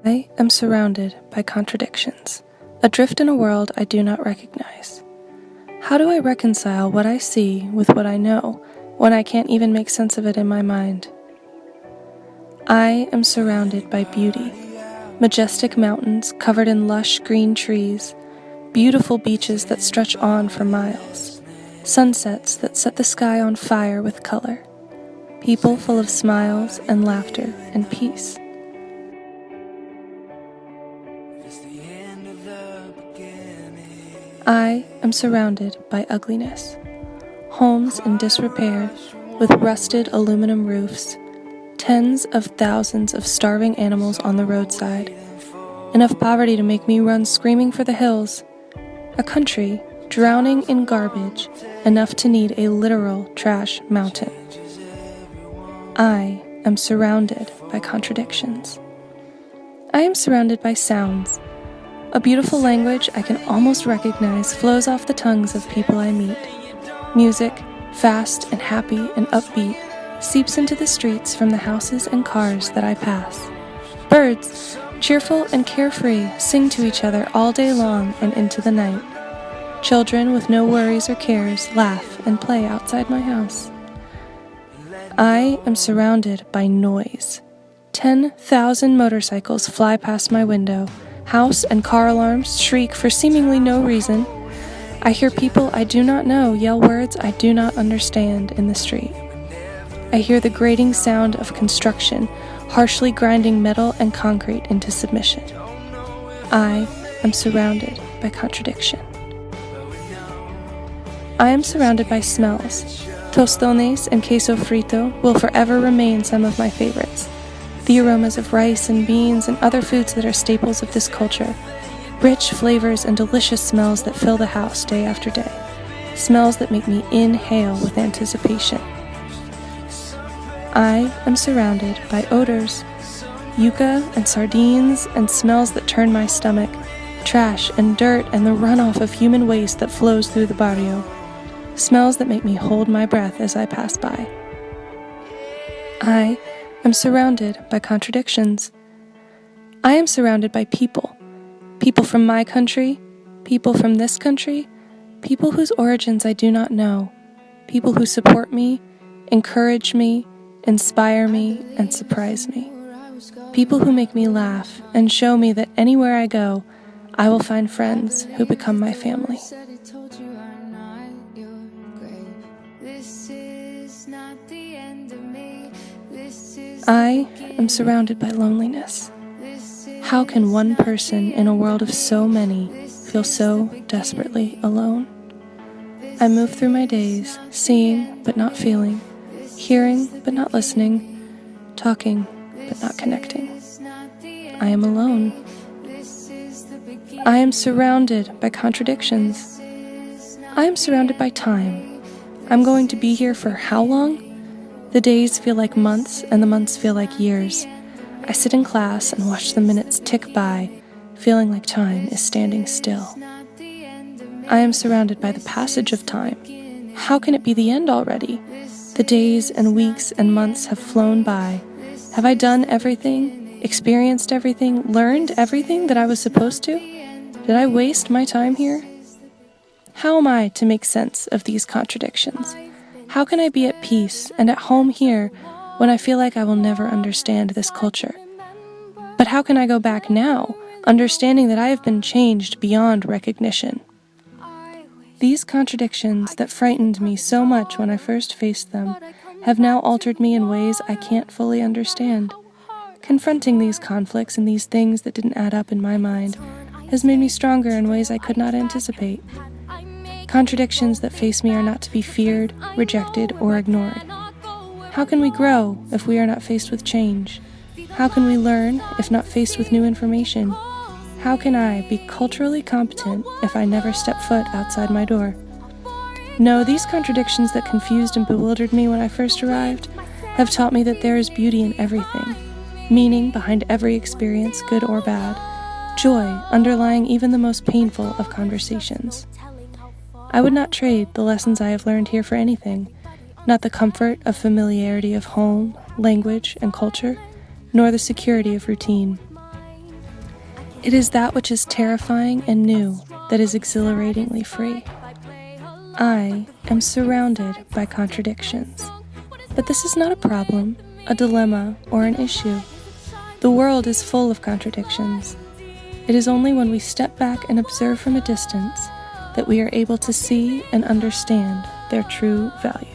I am surrounded by contradictions, adrift in a world I do not recognize. How do I reconcile what I see with what I know when I can't even make sense of it in my mind? I am surrounded by beauty, majestic mountains covered in lush green trees, beautiful beaches that stretch on for miles, sunsets that set the sky on fire with color, people full of smiles and laughter and peace. I am surrounded by ugliness, homes in disrepair with rusted aluminum roofs, tens of thousands of starving animals on the roadside, enough poverty to make me run screaming for the hills, a country drowning in garbage enough to need a literal trash mountain. I am surrounded by contradictions. I am surrounded by sounds. A beautiful language I can almost recognize flows off the tongues of people I meet. Music, fast and happy and upbeat, seeps into the streets from the houses and cars that I pass. Birds, cheerful and carefree, sing to each other all day long and into the night. Children with no worries or cares laugh and play outside my house. I am surrounded by noise. 10,000 motorcycles fly past my window. House and car alarms shriek for seemingly no reason. I hear people I do not know yell words I do not understand in the street. I hear the grating sound of construction, harshly grinding metal and concrete into submission. I am surrounded by contradiction. I am surrounded by smells. Tostones and queso frito will forever remain some of my favorites. The aromas of rice and beans and other foods that are staples of this culture. Rich flavors and delicious smells that fill the house day after day. Smells that make me inhale with anticipation. I am surrounded by odors. Yuca and sardines and smells that turn my stomach. Trash and dirt and the runoff of human waste that flows through the barrio. Smells that make me hold my breath as I pass by. I am surrounded by contradictions. I am surrounded by people. People from my country, people from this country, people whose origins I do not know, people who support me, encourage me, inspire me, and surprise me. People who make me laugh and show me that anywhere I go, I will find friends who become my family. I am surrounded by loneliness. How can one person in a world of so many feel so desperately alone? I move through my days, seeing but not feeling, hearing but not listening, talking but not connecting. I am alone. I am surrounded by contradictions. I am surrounded by time. I'm going to be here for how long? The days feel like months, and the months feel like years. I sit in class and watch the minutes tick by, feeling like time is standing still. I am surrounded by the passage of time. How can it be the end already? The days and weeks and months have flown by. Have I done everything, experienced everything, learned everything that I was supposed to? Did I waste my time here? How am I to make sense of these contradictions? How can I be at peace and at home here when I feel like I will never understand this culture? But how can I go back now, understanding that I have been changed beyond recognition? These contradictions that frightened me so much when I first faced them have now altered me in ways I can't fully understand. Confronting these conflicts and these things that didn't add up in my mind has made me stronger in ways I could not anticipate. Contradictions that face me are not to be feared, rejected, or ignored. How can we grow if we are not faced with change? How can we learn if not faced with new information? How can I be culturally competent if I never step foot outside my door? No, these contradictions that confused and bewildered me when I first arrived have taught me that there is beauty in everything, meaning behind every experience, good or bad, joy underlying even the most painful of conversations. I would not trade the lessons I have learned here for anything, not the comfort of familiarity of home, language, and culture, nor the security of routine. It is that which is terrifying and new that is exhilaratingly free. I am surrounded by contradictions. But this is not a problem, a dilemma, or an issue. The world is full of contradictions. It is only when we step back and observe from a distance that we are able to see and understand their true value.